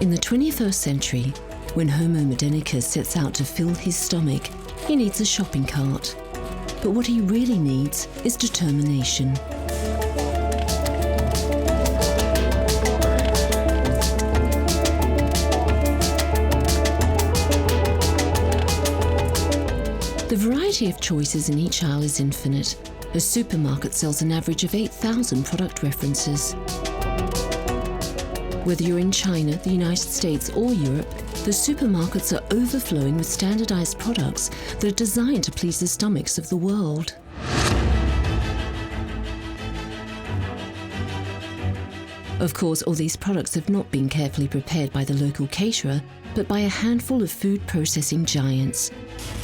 In the 21st century, when Homo modernicus sets out to fill his stomach, he needs a shopping cart. But what he really needs is determination. The variety of choices in each aisle is infinite. A supermarket sells an average of 8,000 product references. Whether you're in China, the United States or Europe, the supermarkets are overflowing with standardized products that are designed to please the stomachs of the world. Of course, all these products have not been carefully prepared by the local caterer, but by a handful of food processing giants.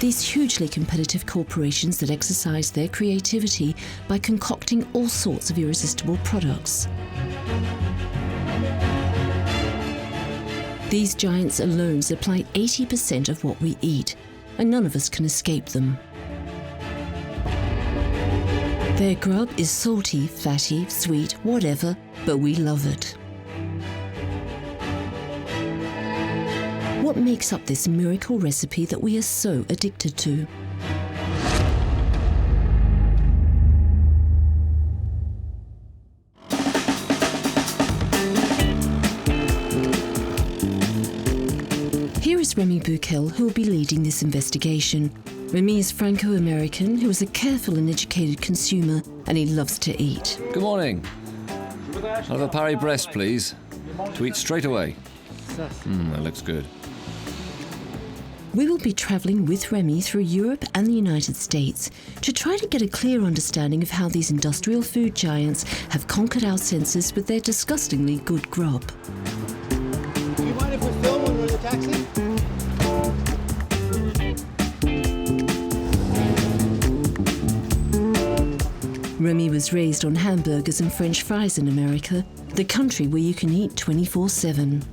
These hugely competitive corporations that exercise their creativity by concocting all sorts of irresistible products. These giants alone supply 80% of what we eat, and none of us can escape them. Their grub is salty, fatty, sweet, whatever, but we love it. What makes up this miracle recipe that we are so addicted to? Here is Remy Burkhil, who will be leading this investigation. Remy is Franco-American, who is a careful and educated consumer, and he loves to eat. Good morning. I'll have a Paris Brest, please. To eat straight away. That looks good. We will be travelling with Remy through Europe and the United States to try to get a clear understanding of how these industrial food giants have conquered our senses with their disgustingly good grub. Do you mind if we film when we're in the taxi? Remy was raised on hamburgers and French fries in America, the country where you can eat 24/7.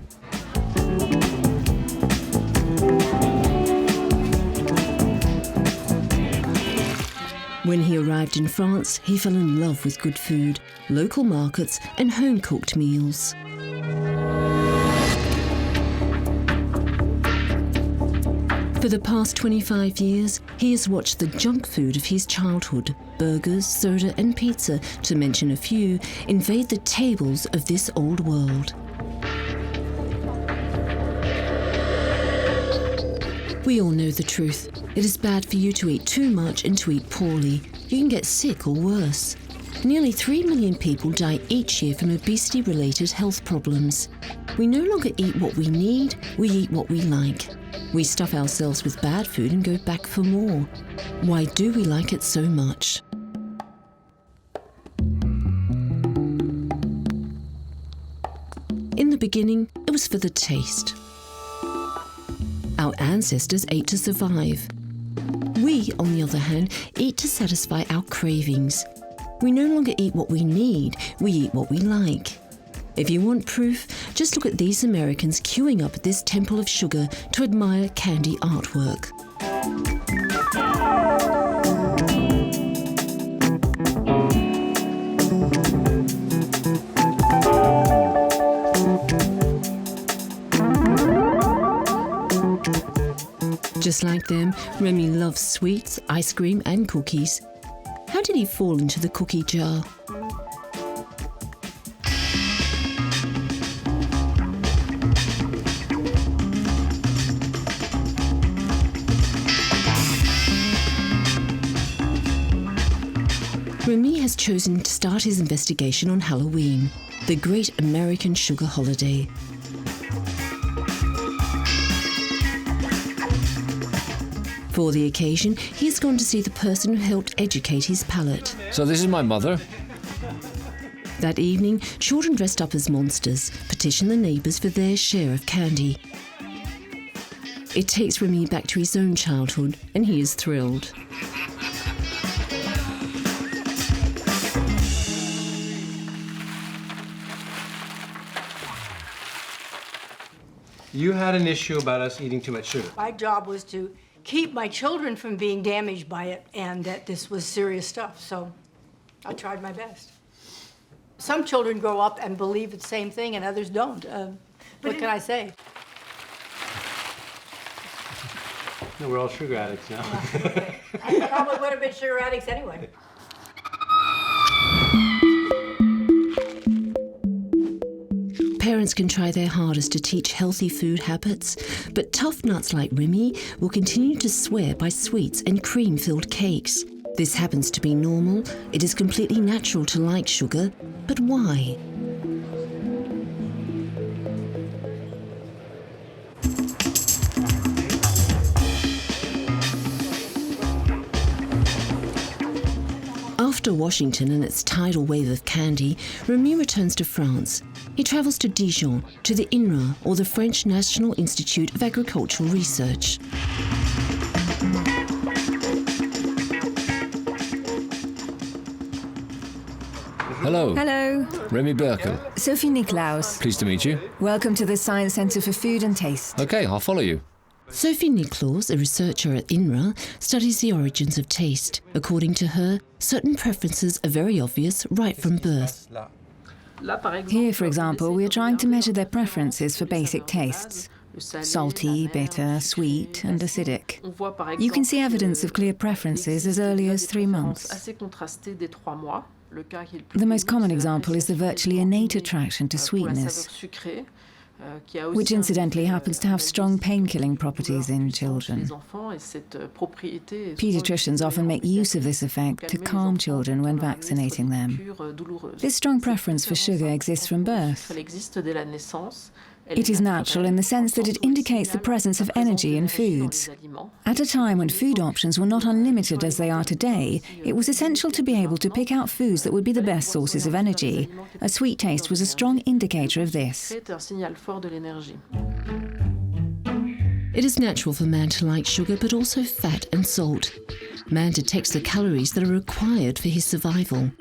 When he arrived in France, he fell in love with good food, local markets, and home-cooked meals. For the past 25 years, he has watched the junk food of his childhood, burgers, soda, and pizza, to mention a few, invade the tables of this old world. We all know the truth. It is bad for you to eat too much and to eat poorly. You can get sick or worse. Nearly 3 million people die each year from obesity-related health problems. We no longer eat what we need, we eat what we like. We stuff ourselves with bad food and go back for more. Why do we like it so much? In the beginning, it was for the taste. Our ancestors ate to survive. We, on the other hand, eat to satisfy our cravings. We no longer eat what we need, we eat what we like. If you want proof, just look at these Americans queuing up at this temple of sugar to admire candy artwork. Just like them, Remy loves sweets, ice cream and cookies. How did he fall into the cookie jar? Remy has chosen to start his investigation on Halloween, the great American sugar holiday. For the occasion, he has gone to see the person who helped educate his palate. So this is my mother. That evening, children dressed up as monsters petition the neighbours for their share of candy. It takes Remy back to his own childhood, and he is thrilled. You had an issue about us eating too much sugar. My job was to keep my children from being damaged by it, and that this was serious stuff, so I tried my best. Some children grow up and believe the same thing and others don't. What can I say? No, we're all sugar addicts now. I probably would have been sugar addicts anyway. Parents can try their hardest to teach healthy food habits, but tough nuts like Remy will continue to swear by sweets and cream-filled cakes. This happens to be normal. It is completely natural to like sugar, but why? After Washington and its tidal wave of candy, Remy returns to France. He travels to Dijon, to the INRA, or the French National Institute of Agricultural Research. Hello. Hello, Remy Burkhil. Sophie Nicklaus. Pleased to meet you. Welcome to the Science Centre for Food and Taste. Okay, I'll follow you. Sophie Nicklaus, a researcher at INRA, studies the origins of taste. According to her, certain preferences are very obvious right from birth. Here, for example, we are trying to measure their preferences for basic tastes: salty, bitter, sweet, and acidic. You can see evidence of clear preferences as early as 3 months. The most common example is the virtually innate attraction to sweetness, which incidentally happens to have strong pain-killing properties in children. Pediatricians often make use of this effect to calm children when vaccinating them. This strong preference for sugar exists from birth. It is natural in the sense that it indicates the presence of energy in foods. At a time when food options were not unlimited as they are today, it was essential to be able to pick out foods that would be the best sources of energy. A sweet taste was a strong indicator of this. It is natural for man to like sugar, but also fat and salt. Man detects the calories that are required for his survival.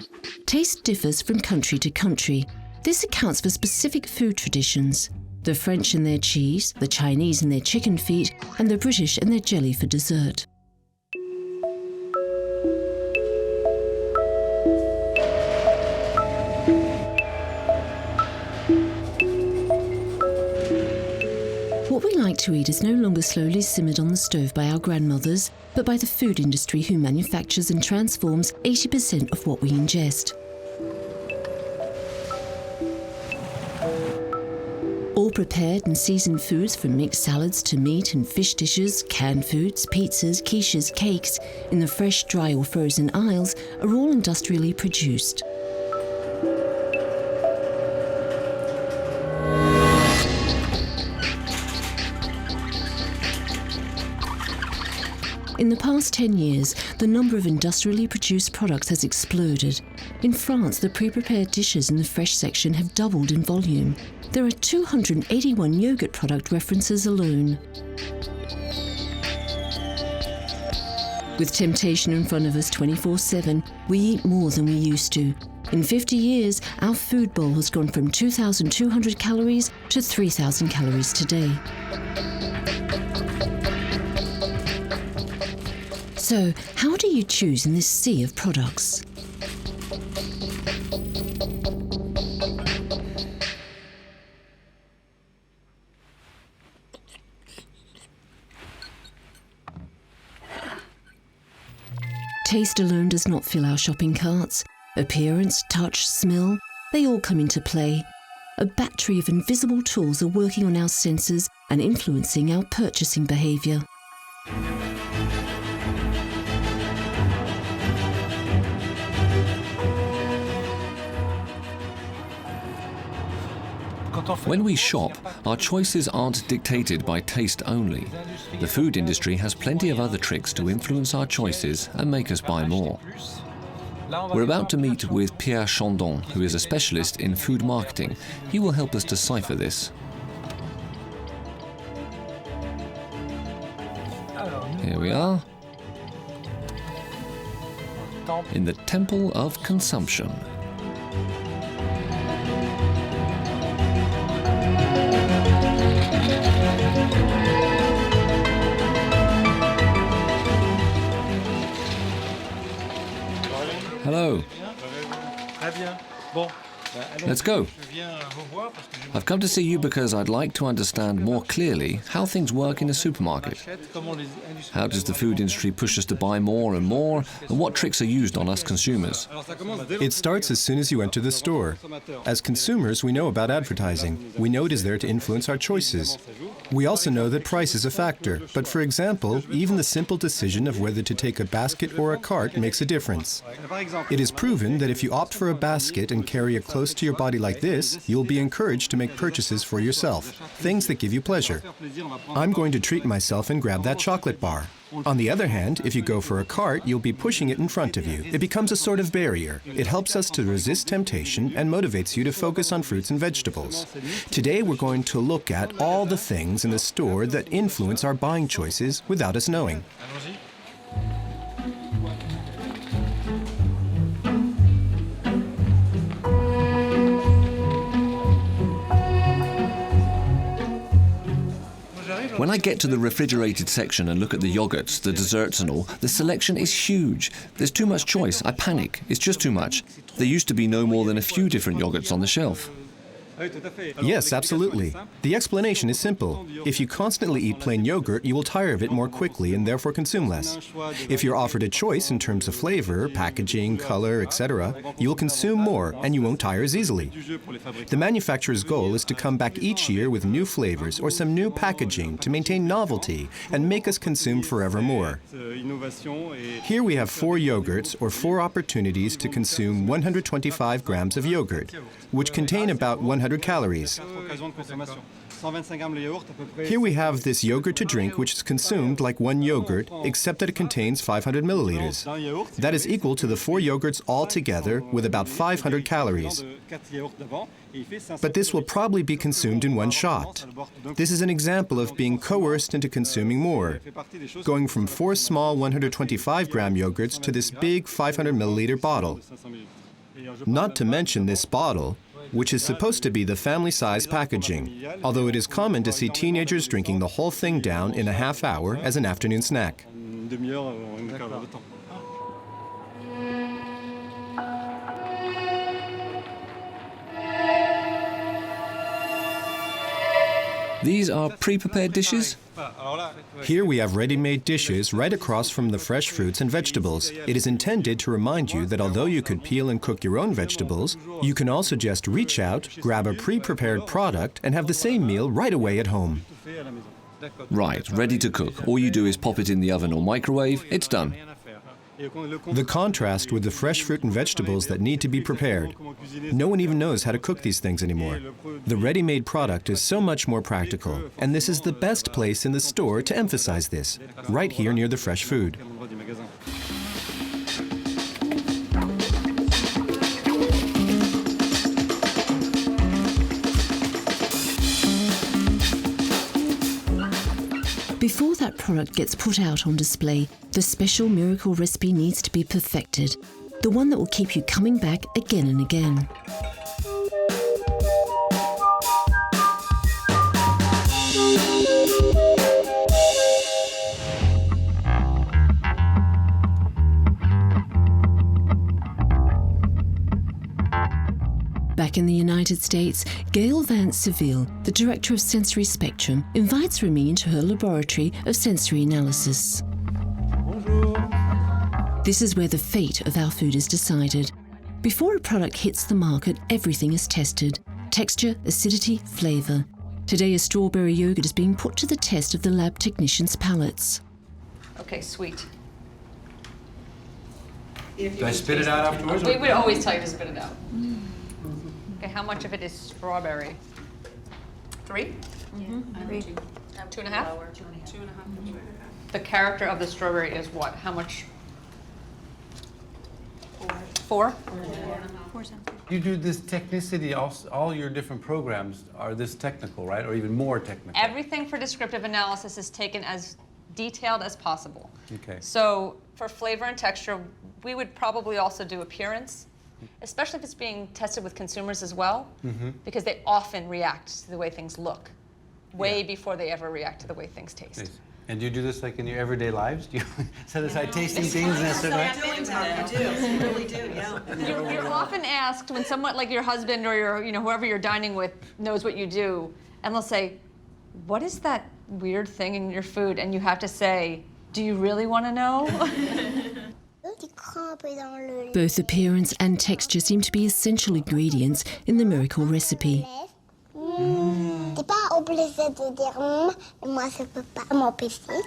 Taste differs from country to country. This accounts for specific food traditions. The French in their cheese, the Chinese in their chicken feet, and the British in their jelly for dessert. What we like to eat is no longer slowly simmered on the stove by our grandmothers, but by the food industry who manufactures and transforms 80% of what we ingest. All prepared and seasoned foods, from mixed salads to meat and fish dishes, canned foods, pizzas, quiches, cakes, in the fresh, dry or frozen aisles, are all industrially produced. In the past 10 years, the number of industrially produced products has exploded. In France, the pre-prepared dishes in the fresh section have doubled in volume. There are 281 yogurt product references alone. With temptation in front of us 24/7, we eat more than we used to. In 50 years, our food bowl has gone from 2,200 calories to 3,000 calories today. So, how do you choose in this sea of products? Taste alone does not fill our shopping carts. Appearance, touch, smell, they all come into play. A battery of invisible tools are working on our senses and influencing our purchasing behavior. When we shop, our choices aren't dictated by taste only. The food industry has plenty of other tricks to influence our choices and make us buy more. We're about to meet with Pierre Chandon, who is a specialist in food marketing. He will help us decipher this. Here we are, in the Temple of Consumption. Hello. Let's go. I've come to see you because I'd like to understand more clearly how things work in a supermarket. How does the food industry push us to buy more, and what tricks are used on us consumers? It starts as soon as you enter the store. As consumers, we know about advertising. We know it is there to influence our choices. We also know that price is a factor, but for example, even the simple decision of whether to take a basket or a cart makes a difference. It is proven that if you opt for a basket and carry it close to your body like this, you'll be encouraged to make purchases for yourself, things that give you pleasure. I'm going to treat myself and grab that chocolate bar. On the other hand, if you go for a cart, you'll be pushing it in front of you. It becomes a sort of barrier. It helps us to resist temptation and motivates you to focus on fruits and vegetables. Today, we're going to look at all the things in the store that influence our buying choices without us knowing. When I get to the refrigerated section and look at the yogurts, the desserts and all, the selection is huge. There's too much choice. I panic. It's just too much. There used to be no more than a few different yogurts on the shelf. Yes, absolutely. The explanation is simple. If you constantly eat plain yogurt, you will tire of it more quickly and therefore consume less. If you're offered a choice in terms of flavor, packaging, color, etc., you will consume more and you won't tire as easily. The manufacturer's goal is to come back each year with new flavors or some new packaging to maintain novelty and make us consume forever more. Here we have 4 yogurts or 4 opportunities to consume 125 grams of yogurt, which contain about 100 calories. Here we have this yogurt to drink, which is consumed like 1 yogurt, except that it contains 500 milliliters. That is equal to the 4 yogurts all together with about 500 calories. But this will probably be consumed in 1 shot. This is an example of being coerced into consuming more, going from 4 small 125-gram yogurts to this big 500 milliliter bottle. Not to mention this bottle, which is supposed to be the family-size packaging, although it is common to see teenagers drinking the whole thing down in a half hour as an afternoon snack. These are pre-prepared dishes? Here we have ready-made dishes right across from the fresh fruits and vegetables. It is intended to remind you that although you could peel and cook your own vegetables, you can also just reach out, grab a pre-prepared product, and have the same meal right away at home. Right, ready to cook. All you do is pop it in the oven or microwave, it's done. The contrast with the fresh fruit and vegetables that need to be prepared. No one even knows how to cook these things anymore. The ready-made product is so much more practical, and this is the best place in the store to emphasize this, right here near the fresh food. Before that product gets put out on display, the special miracle recipe needs to be perfected, the one that will keep you coming back again and again. Back in the United States, Gail Vance Seville, the director of Sensory Spectrum, invites Remy into her laboratory of sensory analysis. This is where the fate of our food is decided. Before a product hits the market, everything is tested: texture, acidity, flavor. Today, a strawberry yogurt is being put to the test of the lab technicians' palates. Okay, sweet. Do I spit it out afterwards? We would always tell you to spit it out. Okay, how much of it is strawberry? 3? 3. 2.5? 2.5. The character of the strawberry is what? How much? 4? 4. You do this technicity, all your different programs are this technical, right? Or even more technical? Everything for descriptive analysis is taken as detailed as possible. Okay. So for flavor and texture, we would probably also do appearance, especially if it's being tested with consumers as well, because they often react to the way things look, way before they ever react to the way things taste. Nice. And do you do this like in your everyday lives? Do you set aside tasting things and that's You do. You really do, yeah. You're often asked when someone like your husband or your, whoever you're dining with knows what you do, and they'll say, "What is that weird thing in your food?" And you have to say, "Do you really want to know?" Both appearance and texture seem to be essential ingredients in the miracle recipe. T'es pas obligé de dire moi je peux pas m'empêcher.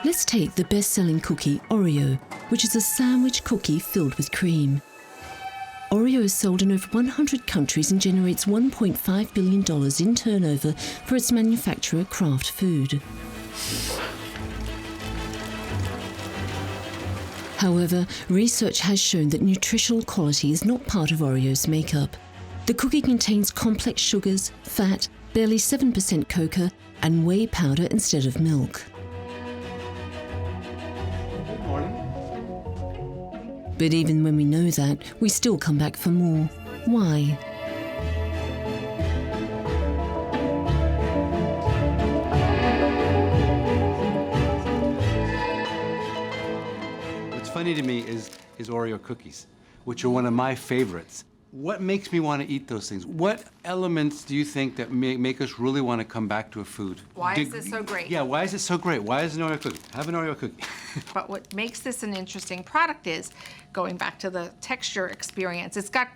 Let's take the best-selling cookie, Oreo, which is a sandwich cookie filled with cream. Oreo is sold in over 100 countries and generates $1.5 billion in turnover for its manufacturer, Kraft Food. However, research has shown that nutritional quality is not part of Oreo's makeup. The cookie contains complex sugars, fat, barely 7% cocoa, and whey powder instead of milk. Good morning. But even when we know that, we still come back for more. Why? What's funny to me is Oreo cookies, which are one of my favorites. What makes me want to eat those things? What elements do you think that make us really want to come back to a food? Why is this so great? Yeah, why is it so great? Why is an Oreo cookie? Have an Oreo cookie. But what makes this an interesting product is, going back to the texture experience, it's got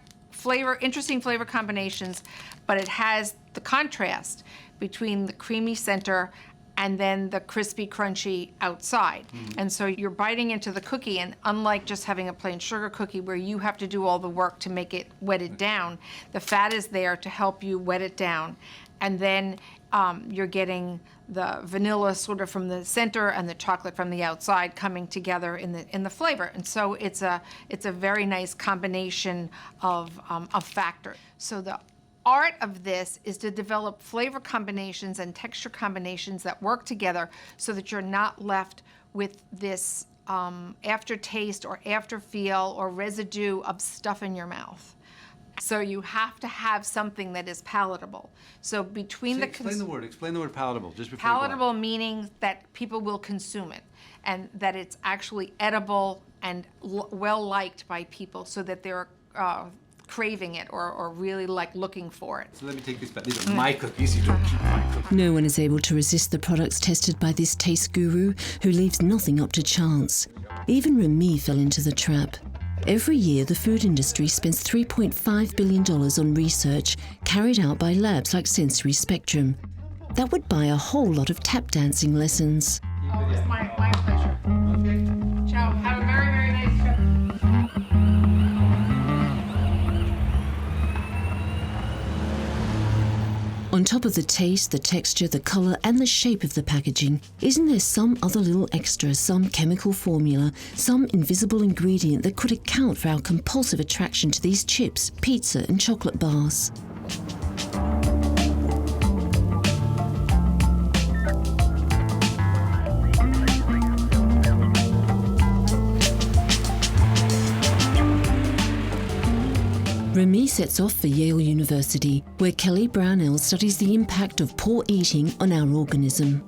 interesting flavor combinations, but it has the contrast between the creamy center and then the crispy, crunchy outside. And so you're biting into the cookie, and unlike just having a plain sugar cookie where you have to do all the work to make it wet it down, the fat is there to help you wet it down. And then you're getting the vanilla sort of from the center and the chocolate from the outside coming together in the flavor. And so it's a very nice combination of factors. So the art of this is to develop flavor combinations and texture combinations that work together so that you're not left with this aftertaste or afterfeel or residue of stuff in your mouth. So you have to have something that is palatable. So between Explain the word palatable, just before palatable meaning that people will consume it and that it's actually edible and well-liked by people so that they're craving it or really like looking for it. So let me take this back. These are my cookies. You don't keep my cookies. No one is able to resist the products tested by this taste guru who leaves nothing up to chance. Even Remy fell into the trap. Every year, the food industry spends $3.5 billion on research carried out by labs like Sensory Spectrum. That would buy a whole lot of tap dancing lessons. Oh, it's my pleasure. Okay. Ciao. Have a very, very nice trip. On top of the taste, the texture, the colour and the shape of the packaging, isn't there some other little extra, some chemical formula, some invisible ingredient that could account for our compulsive attraction to these chips, pizza and chocolate bars? Remy sets off for Yale University, where Kelly Brownell studies the impact of poor eating on our organism.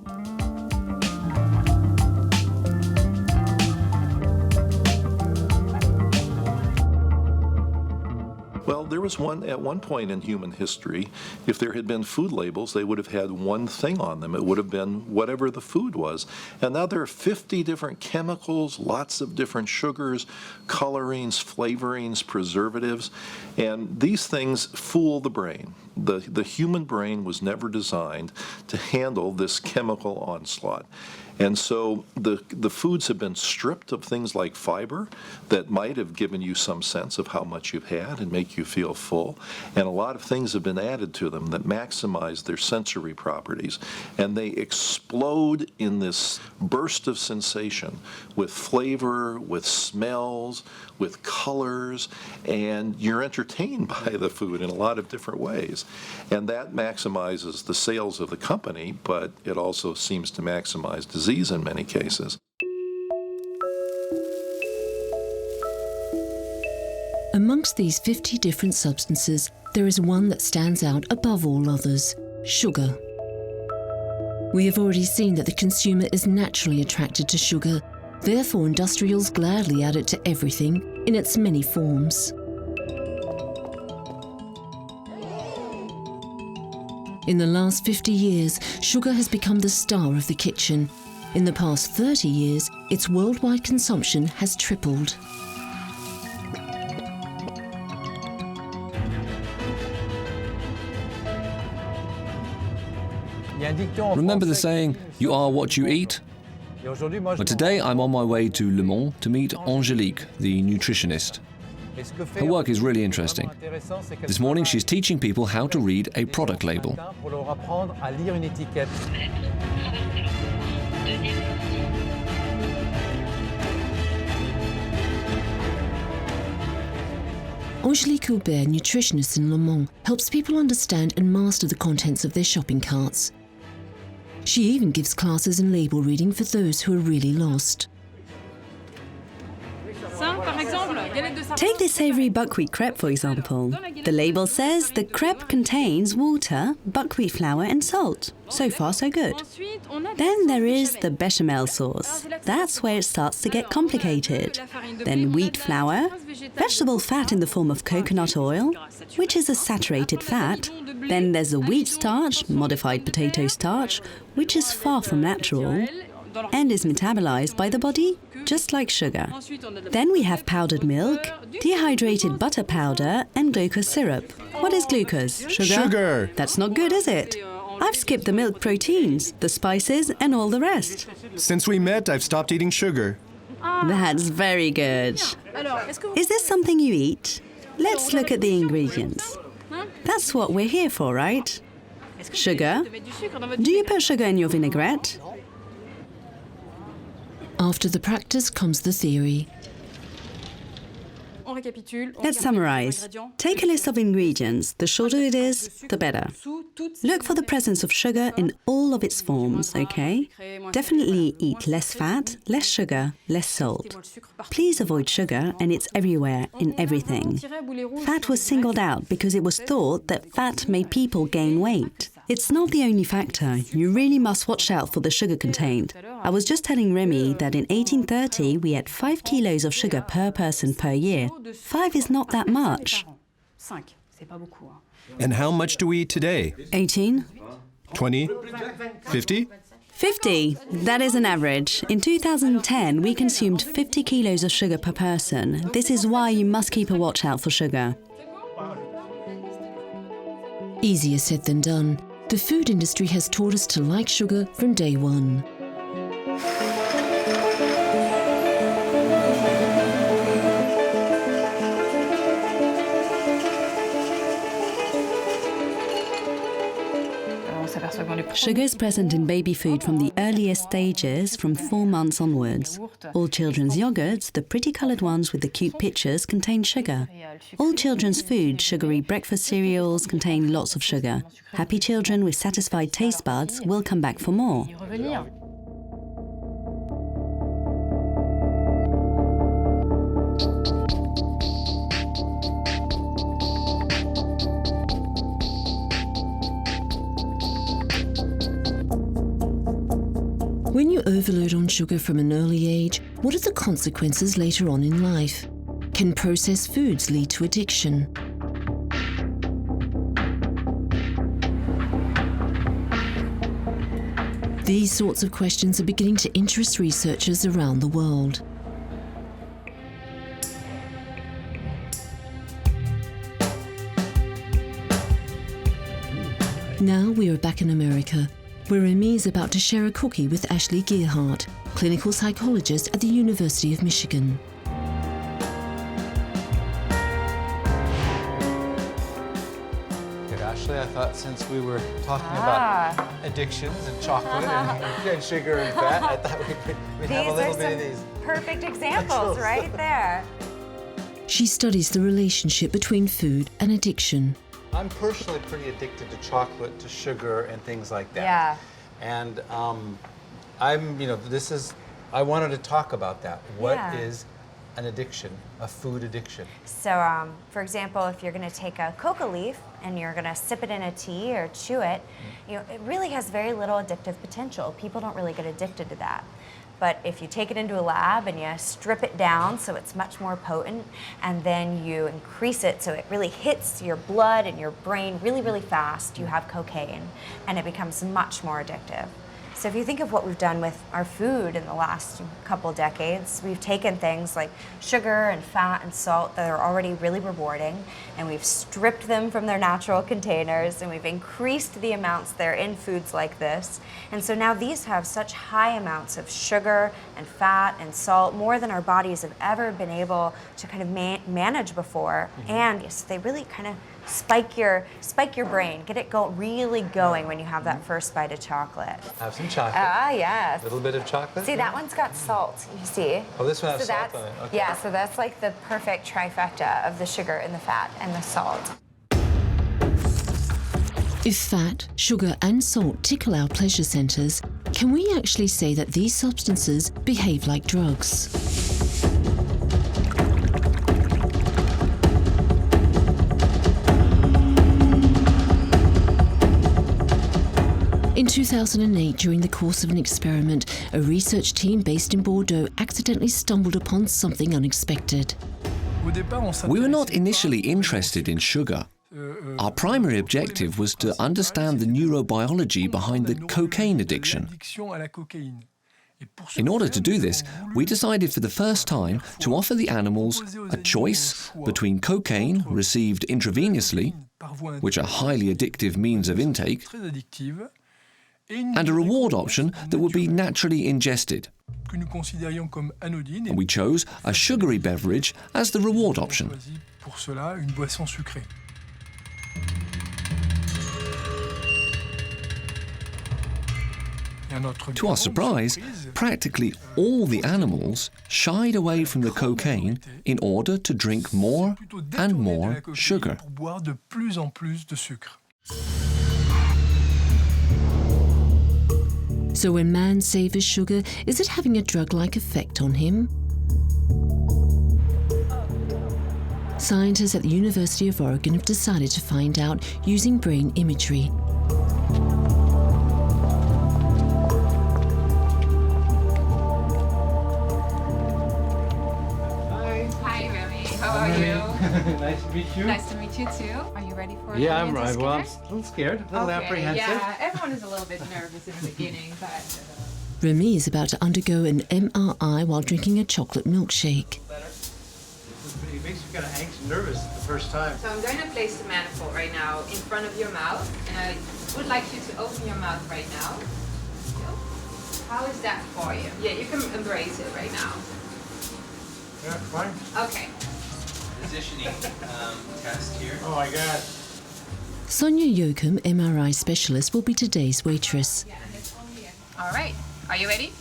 Well, there was at one point in human history, if there had been food labels, they would have had one thing on them. It would have been whatever the food was. And now there are 50 different chemicals, lots of different sugars, colorings, flavorings, preservatives, and these things fool the brain. The human brain was never designed to handle this chemical onslaught. And so the foods have been stripped of things like fiber that might have given you some sense of how much you've had and make you feel full. And a lot of things have been added to them that maximize their sensory properties. And they explode in this burst of sensation with flavor, with smells, with colors, and you're entertained by the food in a lot of different ways. And that maximizes the sales of the company, but it also seems to maximize disease in many cases. Amongst these 50 different substances, there is one that stands out above all others: sugar. We have already seen that the consumer is naturally attracted to sugar. Therefore, industrials gladly add it to everything in its many forms. In the last 50 years, sugar has become the star of the kitchen. In the past 30 years, its worldwide consumption has tripled. Remember the saying, "You are what you eat"? But today I'm on my way to Le Mans to meet Angélique, the nutritionist. Her work is really interesting. This morning she's teaching people how to read a product label. Angélique Aubert, nutritionist in Le Mans, helps people understand and master the contents of their shopping carts. She even gives classes in label reading for those who are really lost. Take this savory buckwheat crepe, for example. The label says the crepe contains water, buckwheat flour and salt. So far, so good. Then there is the bechamel sauce. That's where it starts to get complicated. Then wheat flour, vegetable fat in the form of coconut oil, which is a saturated fat. Then there's the wheat starch, modified potato starch, which is far from natural and is metabolized by the body, just like sugar. Then we have powdered milk, dehydrated butter powder, and glucose syrup. What is glucose? Sugar? Sugar! That's not good, is it? I've skipped the milk proteins, the spices, and all the rest. Since we met, I've stopped eating sugar. That's very good. Is this something you eat? Let's look at the ingredients. That's what we're here for, right? Sugar. Do you put sugar in your vinaigrette? After the practice comes the theory. Let's summarize. Take a list of ingredients. The shorter it is, the better. Look for the presence of sugar in all of its forms, okay? Definitely eat less fat, less sugar, less salt. Please avoid sugar, and it's everywhere, in everything. Fat was singled out because it was thought that fat made people gain weight. It's not the only factor. You really must watch out for the sugar contained. I was just telling Remy that in 1830 we had 5 kilos of sugar per person per year. 5 is not that much. And how much do we eat today? 18? 20? 50? 50. That is an average. In 2010, we consumed 50 kilos of sugar per person. This is why you must keep a watch out for sugar. Easier said than done. The food industry has taught us to like sugar from day one. Sugar is present in baby food from the earliest stages, from 4 months onwards. All children's yogurts, the pretty coloured ones with the cute pictures, contain sugar. All children's food, sugary breakfast cereals, contain lots of sugar. Happy children with satisfied taste buds will come back for more. When you overload on sugar from an early age, what are the consequences later on in life? Can processed foods lead to addiction? These sorts of questions are beginning to interest researchers around the world. Now we are back in America, where Remy is about to share a cookie with Ellie Krieger, clinical psychologist at the University of Michigan. Good, Ashley, I thought since we were talking about addictions and chocolate and sugar and fat, I thought we'd have a little bit of these. Perfect examples right there. She studies the relationship between food and addiction. I'm personally pretty addicted to chocolate, to sugar, and things like that. Yeah. And I wanted to talk about that. What is an addiction, a food addiction? So, for example, if you're going to take a coca leaf and you're going to sip it in a tea or chew it, it really has very little addictive potential. People don't really get addicted to that. But if you take it into a lab and you strip it down so it's much more potent, and then you increase it so it really hits your blood and your brain really, really fast, you have cocaine, and it becomes much more addictive. So if you think of what we've done with our food in the last couple decades, we've taken things like sugar and fat and salt that are already really rewarding, and we've stripped them from their natural containers, and we've increased the amounts that are in foods like this. And so now these have such high amounts of sugar and fat and salt, more than our bodies have ever been able to kind of manage before. And yes, they really kind of spike your brain, get it really going when you have that first bite of chocolate. Have some chocolate. Ah, yes. A little bit of chocolate. See, that one's got salt, you see? Oh, this one has so salt on it. Okay. Yeah, so that's like the perfect trifecta of the sugar and the fat and the salt. If fat, sugar and salt tickle our pleasure centers, can we actually say that these substances behave like drugs? In 2008, during the course of an experiment, a research team based in Bordeaux accidentally stumbled upon something unexpected. We were not initially interested in sugar. Our primary objective was to understand the neurobiology behind the cocaine addiction. In order to do this, we decided for the first time to offer the animals a choice between cocaine received intravenously, which are highly addictive means of intake, and a reward option that would be naturally ingested. And we chose a sugary beverage as the reward option. To our surprise, practically all the animals shied away from the cocaine in order to drink more and more sugar. So when man savors sugar, is it having a drug-like effect on him? Scientists at the University of Oregon have decided to find out using brain imagery. Hi, Remy. How are you? Nice to meet you. Nice to meet you too. Are you ready for it? Yeah, I'm right. Well, I'm a little scared, a little apprehensive. Yeah, everyone is a little bit nervous in the beginning, but... Remy is about to undergo an MRI while drinking a chocolate milkshake. It makes you kind of anxious and nervous the first time. So I'm going to place the manifold right now in front of your mouth, and I would like you to open your mouth right now. How is that for you? Yeah, you can embrace it right now. Yeah, fine. Okay. Positioning test here. Oh my God. Sonia Yoakum, MRI specialist, will be today's waitress. All right. Are you ready?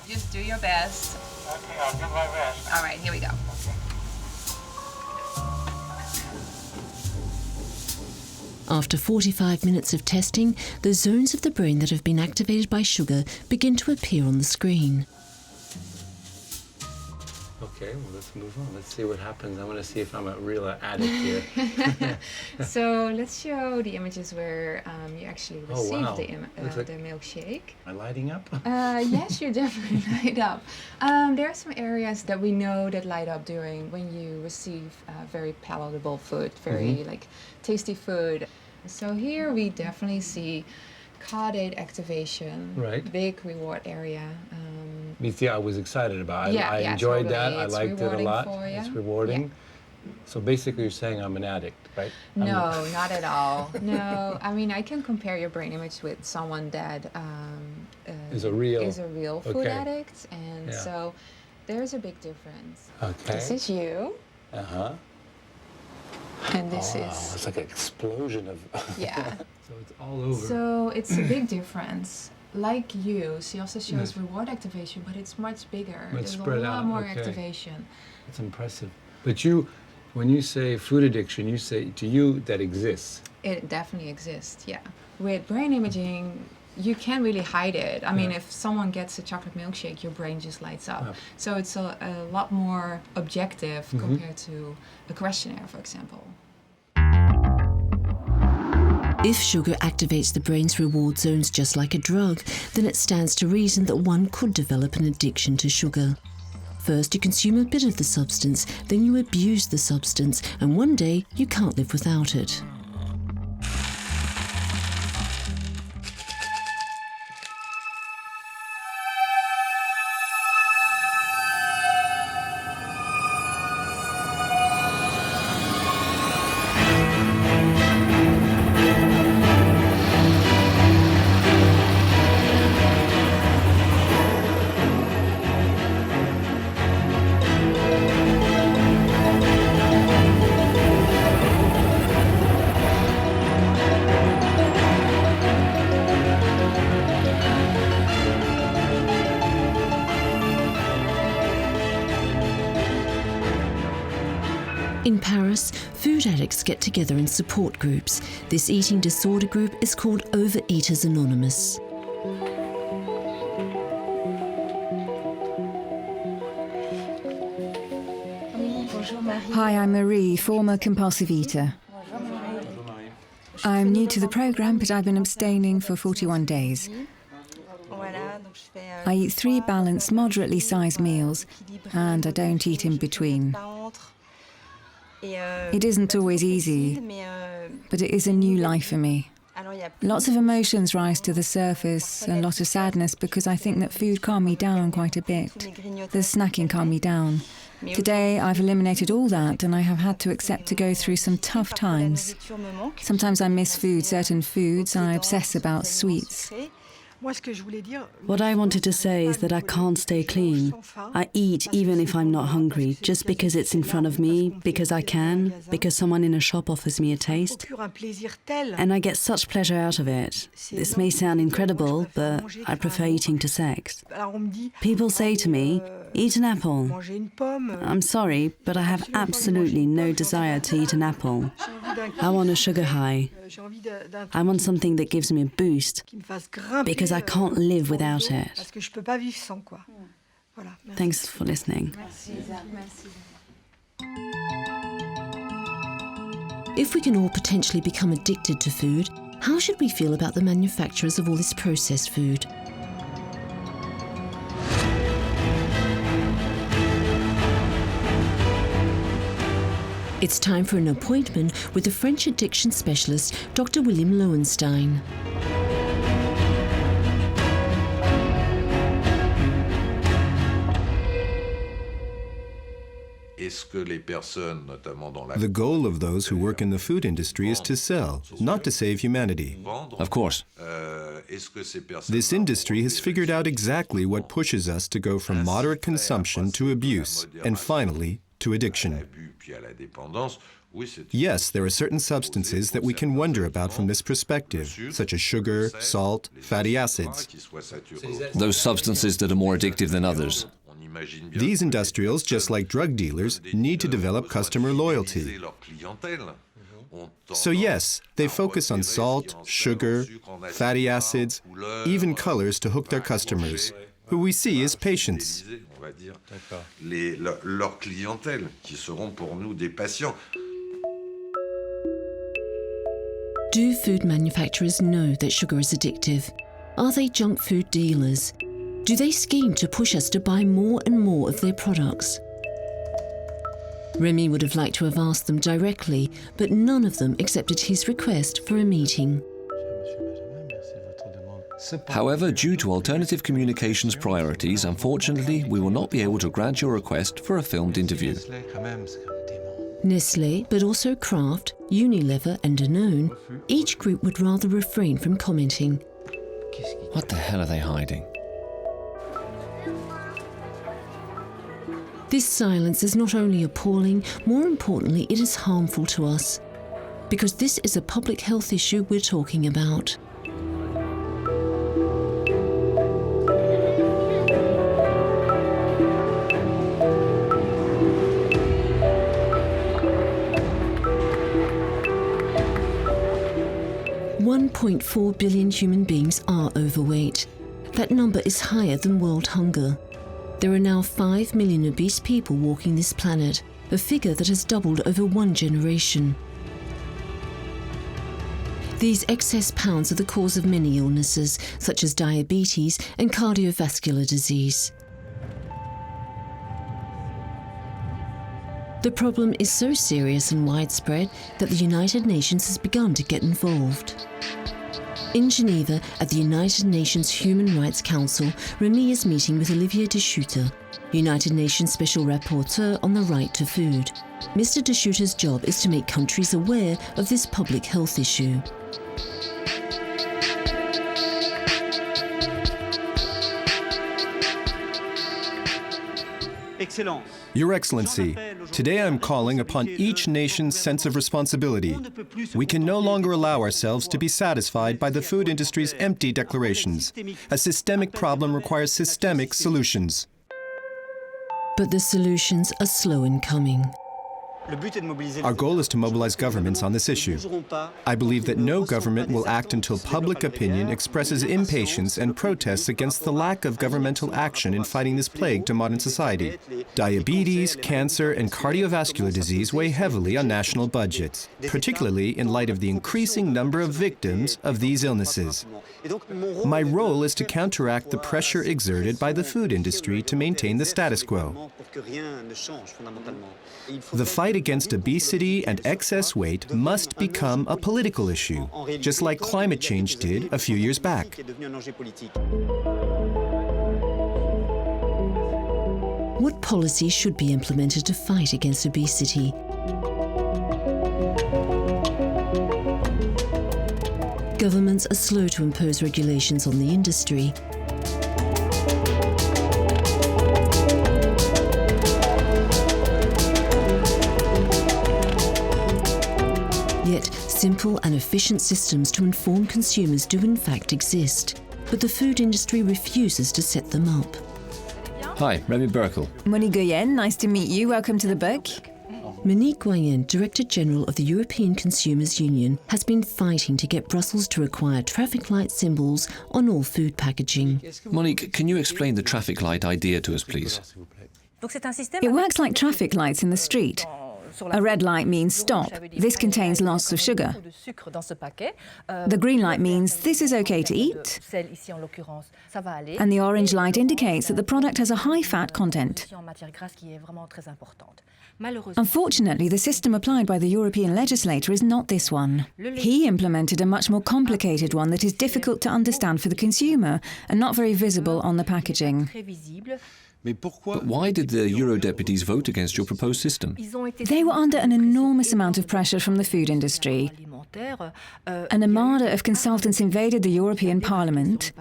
Just do your best. Okay, I'll do my best. All right, here we go. After 45 minutes of testing, the zones of the brain that have been activated by sugar begin to appear on the screen. Okay, well, let's move on. Let's see what happens. I want to see if I'm a real addict here. So let's show the images where you actually received the milkshake. Am I lighting up? Yes, you definitely light up. There are some areas that we know that light up during when you receive very palatable food, very like tasty food. So here we definitely see caudate activation, right? Big reward area. I was excited about it. I enjoyed totally. that. I liked it a lot. It's rewarding. Yeah. So basically you're saying I'm an addict, right? No, not at all. No, I mean, I can compare your brain image with someone that is a real food addict. And so there's a big difference. Okay. This is you. Uh-huh. And this is... It's like an explosion of... Yeah. So it's all over. So it's a big difference. Like you, she also shows reward activation, but it's much bigger. It's There's spread a lot out. more activation. It's impressive. But when you say food addiction, you say to you that exists. It definitely exists, yeah. With brain imaging, you can't really hide it. I mean, if someone gets a chocolate milkshake, your brain just lights up. Yeah. So it's a lot more objective compared to a questionnaire, for example. If sugar activates the brain's reward zones just like a drug, then it stands to reason that one could develop an addiction to sugar. First, you consume a bit of the substance, then you abuse the substance, and one day you can't live without it. In Paris, food addicts get together in support groups. This eating disorder group is called Overeaters Anonymous. Hi, I'm Marie, former compulsive eater. I'm new to the program, but I've been abstaining for 41 days. I eat 3 balanced, moderately sized meals, and I don't eat in between. It isn't always easy, but it is a new life for me. Lots of emotions rise to the surface, a lot of sadness, because I think that food calmed me down quite a bit. The snacking calmed me down. Today I've eliminated all that, and I have had to accept to go through some tough times. Sometimes I miss food, certain foods, and I obsess about sweets. What I wanted to say is that I can't stay clean. I eat even if I'm not hungry, just because it's in front of me, because I can, because someone in a shop offers me a taste. And I get such pleasure out of it. This may sound incredible, but I prefer eating to sex. People say to me, "Eat an apple." I'm sorry, but I have absolutely no desire to eat an apple. I want a sugar high. I want something that gives me a boost, because I can't live without it. Thanks for listening. If we can all potentially become addicted to food, how should we feel about the manufacturers of all this processed food? It's time for an appointment with the French addiction specialist, Dr. William Lowenstein. The goal of those who work in the food industry is to sell, not to save humanity. Of course. This industry has figured out exactly what pushes us to go from moderate consumption to abuse, and finally, to addiction. Yes, there are certain substances that we can wonder about from this perspective, such as sugar, salt, fatty acids. Those substances that are more addictive than others. These industrials, just like drug dealers, need to develop customer loyalty. So yes, they focus on salt, sugar, fatty acids, even colors to hook their customers, who we see as patients. Do food manufacturers know that sugar is addictive? Are they junk food dealers? Do they scheme to push us to buy more and more of their products? Remy would have liked to have asked them directly, but none of them accepted his request for a meeting. However, due to alternative communications priorities, unfortunately, we will not be able to grant your request for a filmed interview. Nestlé, but also Kraft, Unilever and Danone, each group would rather refrain from commenting. What the hell are they hiding? This silence is not only appalling, more importantly, it is harmful to us. Because this is a public health issue we're talking about. 1.4 billion human beings are overweight. That number is higher than world hunger. There are now 5 million obese people walking this planet, a figure that has doubled over one generation. These excess pounds are the cause of many illnesses, such as diabetes and cardiovascular disease. The problem is so serious and widespread that the United Nations has begun to get involved. In Geneva, at the United Nations Human Rights Council, Remy is meeting with Olivier de Schutter, United Nations Special Rapporteur on the right to food. Mr. de Schutter's job is to make countries aware of this public health issue. Your Excellency, today I'm calling upon each nation's sense of responsibility. We can no longer allow ourselves to be satisfied by the food industry's empty declarations. A systemic problem requires systemic solutions. But the solutions are slow in coming. Our goal is to mobilize governments on this issue. I believe that no government will act until public opinion expresses impatience and protests against the lack of governmental action in fighting this plague to modern society. Diabetes, cancer, and cardiovascular disease weigh heavily on national budgets, particularly in light of the increasing number of victims of these illnesses. My role is to counteract the pressure exerted by the food industry to maintain the status quo. The fight against obesity and excess weight must become a political issue, just like climate change did a few years back. What policies should be implemented to fight against obesity? Governments are slow to impose regulations on the industry. Yet, simple and efficient systems to inform consumers do in fact exist, but the food industry refuses to set them up. Hi, Remy Burkhil. Monique Goyen, nice to meet you. Welcome to the book. Monique Goyen, Director General of the European Consumers Union, has been fighting to get Brussels to require traffic light symbols on all food packaging. Monique, can you explain the traffic light idea to us, please? It works like traffic lights in the street. A red light means stop. This contains lots of sugar. The green light means this is okay to eat. And the orange light indicates that the product has a high fat content. Unfortunately, the system applied by the European legislator is not this one. He implemented a much more complicated one that is difficult to understand for the consumer and not very visible on the packaging. But why did the Eurodeputants vote against your proposed system? They were under an enormous amount of pressure from the food industry. An armada of consultants invaded the European Parliament.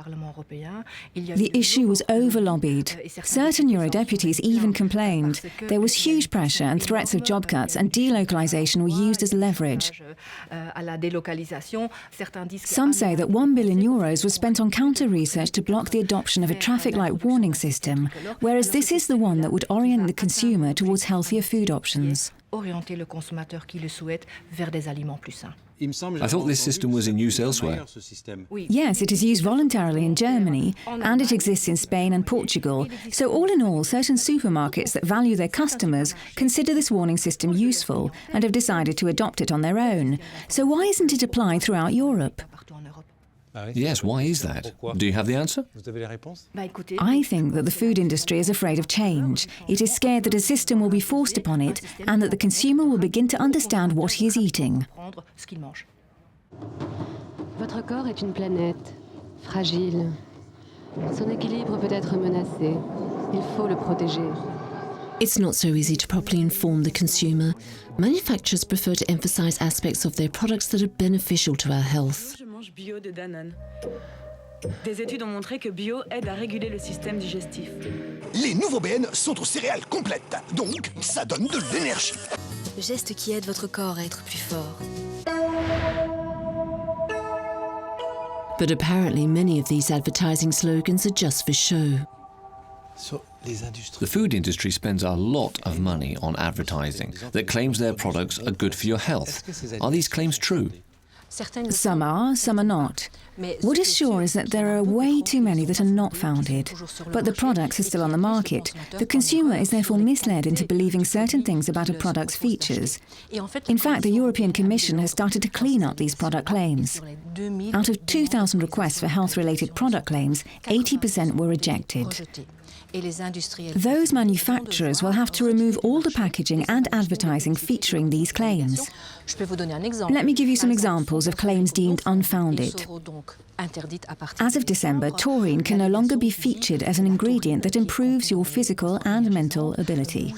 The issue was over-lobbied. Certain Eurodeputants even complained. There was huge pressure and threats of job cuts and delocalization were used as leverage. Some say that €1 billion was spent on counter-research to block the adoption of a traffic light warning system, whereas this is the one that would orient the consumer towards healthier food options. I thought this system was in use elsewhere. Yes, it is used voluntarily in Germany, and it exists in Spain and Portugal. So all in all, certain supermarkets that value their customers consider this warning system useful and have decided to adopt it on their own. So why isn't it applied throughout Europe? Yes, why is that? Do you have the answer? I think that the food industry is afraid of change. It is scared that a system will be forced upon it and that the consumer will begin to understand what he is eating. Votre corps est une planète, fragile. Son équilibre peut être menacé. Il faut le protéger. It's not so easy to properly inform the consumer. Manufacturers prefer to emphasize aspects of their products that are beneficial to our health. Je mange bio de Danone. Des études ont montré que bio aide à réguler le système digestif. Les nouveaux BN sont aux céréales complètes, donc ça donne de l'énergie. Le geste qui aide votre corps à être plus fort. But apparently many of these advertising slogans are just for show. The food industry spends a lot of money on advertising that claims their products are good for your health. Are these claims true? Some are, some are not. What is sure is that there are way too many that are not founded. But the products are still on the market. The consumer is therefore misled into believing certain things about a product's features. In fact, the European Commission has started to clean up these product claims. Out of 2,000 requests for health-related product claims, 80% were rejected. Those manufacturers will have to remove all the packaging and advertising featuring these claims. Let me give you some examples of claims deemed unfounded. As of December, taurine can no longer be featured as an ingredient that improves your physical and mental ability.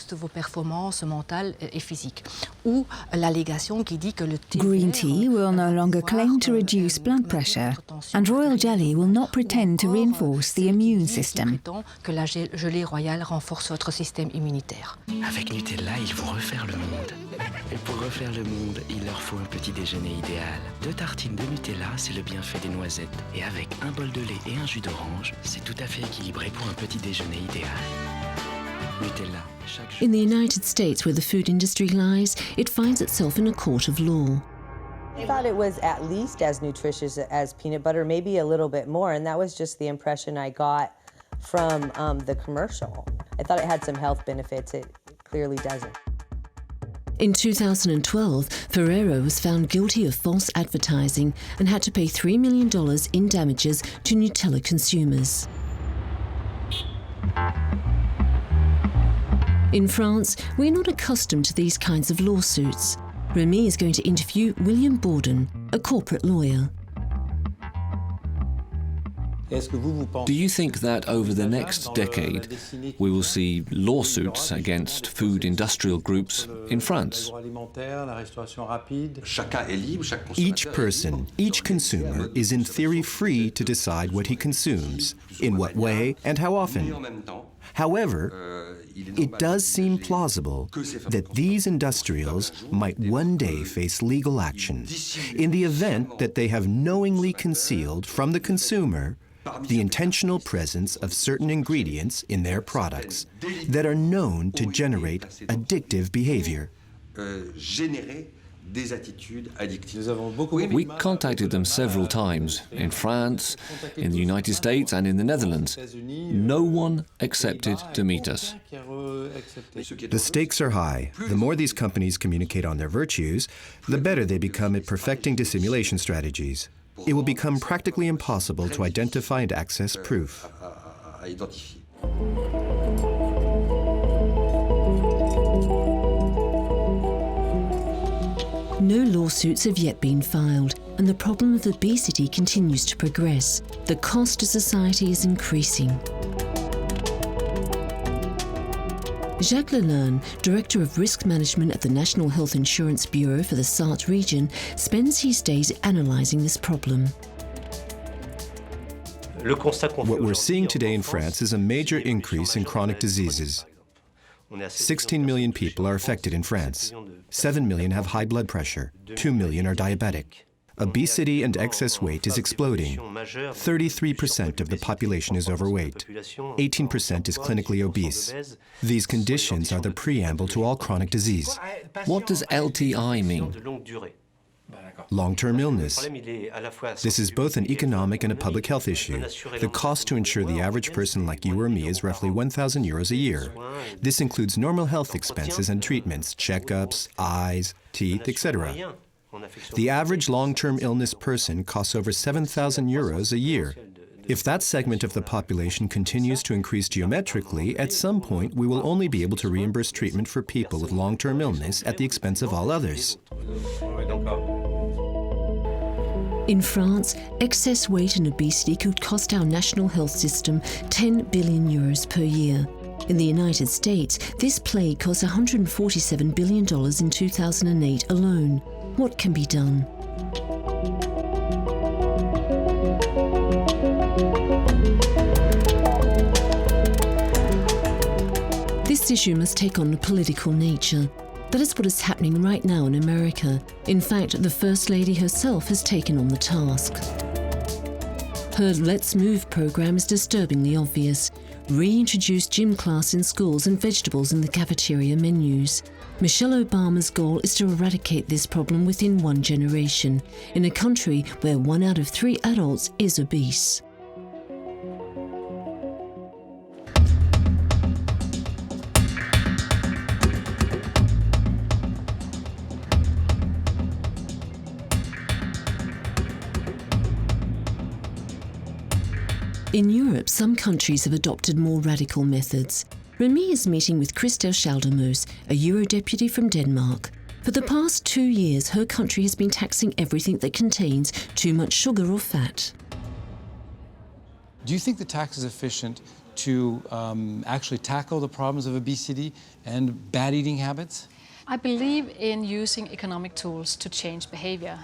Green tea will no longer claim to reduce blood pressure, and royal jelly will not pretend to reinforce the immune system. Avec Nutella, ils vont refaire le monde. Et pour refaire le monde, il leur faut un petit déjeuner idéal. 2 tartines de Nutella, c'est le bienfait des noisettes. Et avec un bol de lait et un jus d'orange, c'est tout à fait équilibré pour un petit déjeuner idéal. Nutella, chaque jour. In the United States, where the food industry lies, it finds itself in a court of law. I thought it was at least as nutritious as peanut butter, maybe a little bit more, and that was just the impression I got from the commercial. I thought it had some health benefits. It clearly doesn't. In 2012, Ferrero was found guilty of false advertising and had to pay $3 million in damages to Nutella consumers. In France, we're not accustomed to these kinds of lawsuits. Remy is going to interview William Borden, a corporate lawyer. Do you think that over the next decade we will see lawsuits against food industrial groups in France? Each person, each consumer is in theory free to decide what he consumes, in what way and how often. However, it does seem plausible that these industrials might one day face legal action in the event that they have knowingly concealed from the consumer the intentional presence of certain ingredients in their products that are known to generate addictive behavior. We contacted them several times, in France, in the United States and in the Netherlands. No one accepted to meet us. The stakes are high. The more these companies communicate on their virtues, the better they become at perfecting dissimulation strategies. It will become practically impossible to identify and access proof. No lawsuits have yet been filed, and the problem of obesity continues to progress. The cost to society is increasing. Jacques Lalerne, Director of Risk Management at the National Health Insurance Bureau for the Sarthe region, spends his days analysing this problem. What we're seeing today in France is a major increase in chronic diseases. 16 million people are affected in France. 7 million have high blood pressure. 2 million are diabetic. Obesity and excess weight is exploding. 33% of the population is overweight. 18% is clinically obese. These conditions are the preamble to all chronic disease. What does LTI mean? Long-term illness. This is both an economic and a public health issue. The cost to insure the average person like you or me is roughly 1,000 euros a year. This includes normal health expenses and treatments, checkups, eyes, teeth, etc. The average long-term illness person costs over 7,000 euros a year. If that segment of the population continues to increase geometrically, at some point we will only be able to reimburse treatment for people with long-term illness at the expense of all others. In France, excess weight and obesity could cost our national health system 10 billion euros per year. In the United States, this plague cost $147 billion in 2008 alone. What can be done? This issue must take on a political nature. That is what is happening right now in America. In fact, the First Lady herself has taken on the task. Her Let's Move program is disturbingly obvious. Reintroduce gym class in schools and vegetables in the cafeteria menus. Michelle Obama's goal is to eradicate this problem within 1 generation, in a country where 1 out of 3 adults is obese. In Europe, some countries have adopted more radical methods. Remy is meeting with Christel Schaldemose, a Eurodeputee from Denmark. For the past 2 years, her country has been taxing everything that contains too much sugar or fat. Do you think the tax is efficient to actually tackle the problems of obesity and bad eating habits? I believe in using economic tools to change behavior,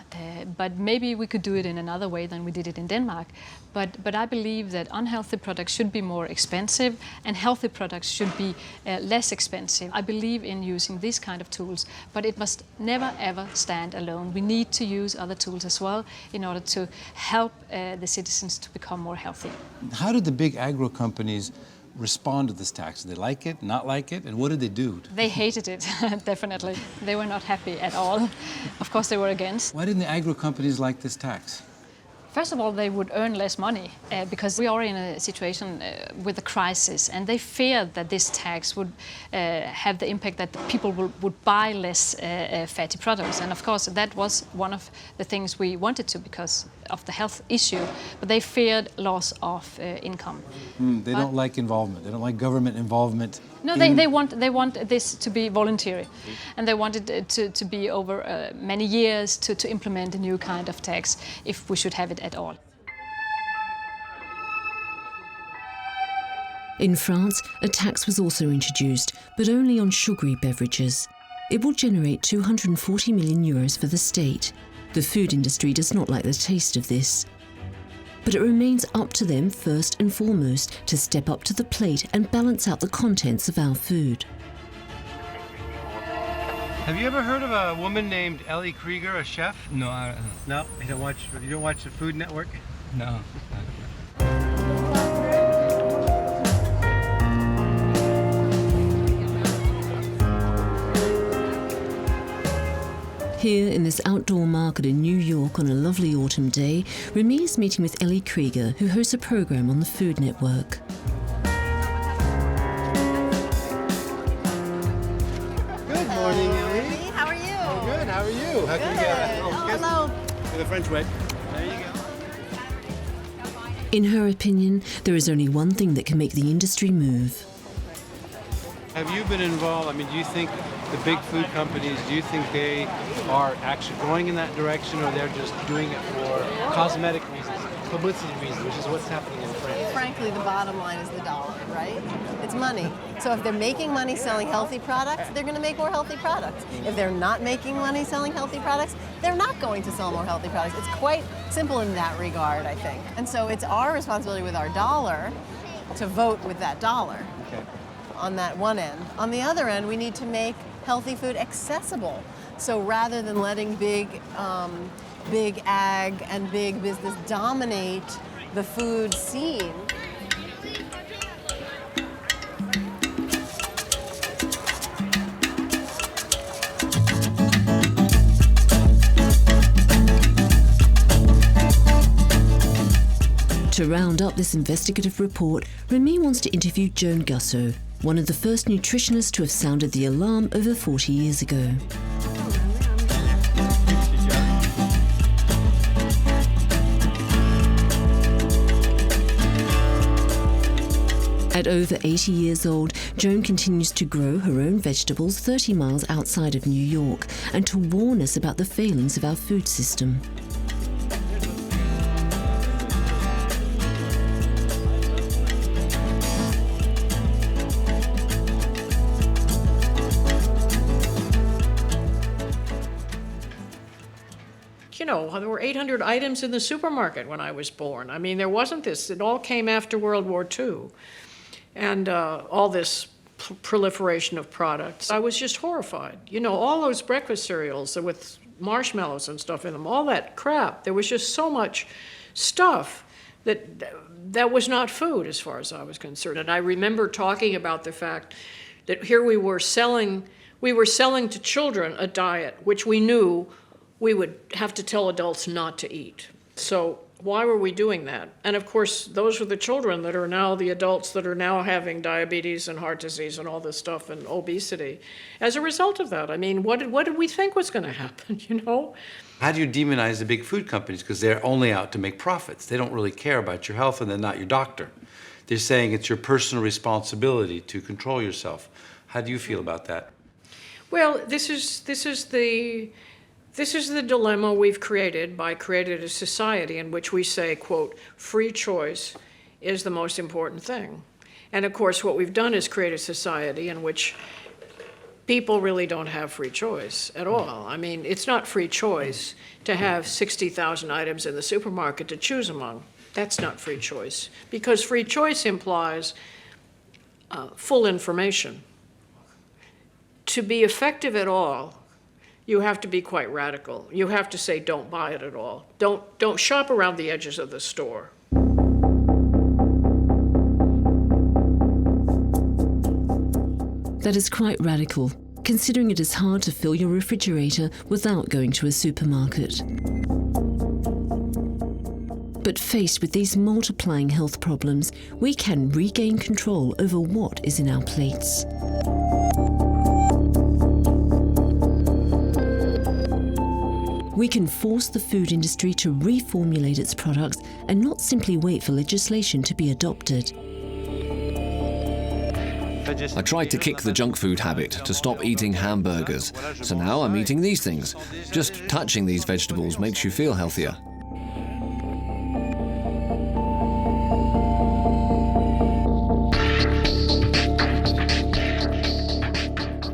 but maybe we could do it in another way than we did it in Denmark. But I believe that unhealthy products should be more expensive and healthy products should be less expensive. I believe in using these kind of tools, but it must never ever stand alone. We need to use other tools as well in order to help the citizens to become more healthy. How did the big agro companies respond to this tax? Did they like it, not like it, and what did they do? They hated it, definitely. They were not happy at all. Of course they were against. Why didn't the agro companies like this tax? First of all, they would earn less money because we are in a situation with a crisis, and they feared that this tax would have the impact that people would buy less fatty products. And of course, that was one of the things we wanted to because of the health issue, but they feared loss of income. They don't like involvement. They don't like government involvement. No, they want this to be voluntary, and they wanted it to be over many years to implement a new kind of tax, if we should have it at all. In France, a tax was also introduced, but only on sugary beverages. It will generate 240 million euros for the state. The food industry does not like the taste of this. But it remains up to them first and foremost to step up to the plate and balance out the contents of our food. Have you ever heard of a woman named Ellie Krieger, a chef? No, I don't. No, you don't watch the Food Network? No. Here in this outdoor market in New York on a lovely autumn day, Remy is meeting with Ellie Krieger, who hosts a program on the Food Network. Good morning, Ellie. How are you? Oh, good. How are you? How can we get hello. the French way. There you go. In her opinion, there is only one thing that can make the industry move. Have you been involved? I mean, do you think the big food companies, do you think they are actually going in that direction, or they're just doing it for cosmetic reasons, publicity reasons, which is what's happening in France? Frankly, the bottom line is the dollar, right? It's money. So if they're making money selling healthy products, they're going to make more healthy products. If they're not making money selling healthy products, they're not going to sell more healthy products. It's quite simple in that regard, I think. And so it's our responsibility with our dollar to vote with that dollar. Okay. On that one end. On the other end, we need to make healthy food accessible. So rather than letting big ag and big business dominate the food scene, To round up this investigative report, Remy wants to interview Joan Gusseau, one of the first nutritionists to have sounded the alarm over 40 years ago. At over 80 years old, Joan continues to grow her own vegetables 30 miles outside of New York and to warn us about the failings of our food system. You know, there were 800 items in the supermarket when I was born. I mean, there wasn't this. It all came after World War II. And all this proliferation of products. I was just horrified. You know, all those breakfast cereals with marshmallows and stuff in them, all that crap. There was just so much stuff that was not food as far as I was concerned. And I remember talking about the fact that here we were selling We were selling to children a diet which we knew we would have to tell adults not to eat. So why were we doing that? And of course, those were the children that are now the adults that are now having diabetes and heart disease and all this stuff and obesity. As a result of that, I mean, what did we think was going to happen, you know? How do you demonize the big food companies? Because they're only out to make profits. They don't really care about your health, and they're not your doctor. They're saying it's your personal responsibility to control yourself. How do you feel about that? Well, this is the dilemma we've created by creating a society in which we say, quote, free choice is the most important thing. And of course, what we've done is create a society in which people really don't have free choice at all. I mean, it's not free choice to have 60,000 items in the supermarket to choose among. That's not free choice, because free choice implies full information. To be effective at all, you have to be quite radical. You have to say, don't buy it at all. Don't shop around the edges of the store. That is quite radical, considering it is hard to fill your refrigerator without going to a supermarket. But faced with these multiplying health problems, we can regain control over what is in our plates. We can force the food industry to reformulate its products and not simply wait for legislation to be adopted. I tried to kick the junk food habit to stop eating hamburgers, so now I'm eating these things. Just touching these vegetables makes you feel healthier.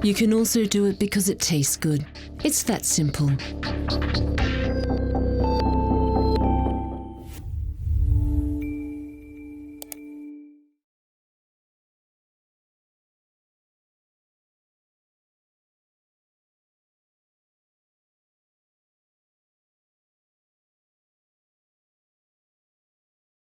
You can also do it because it tastes good. It's that simple.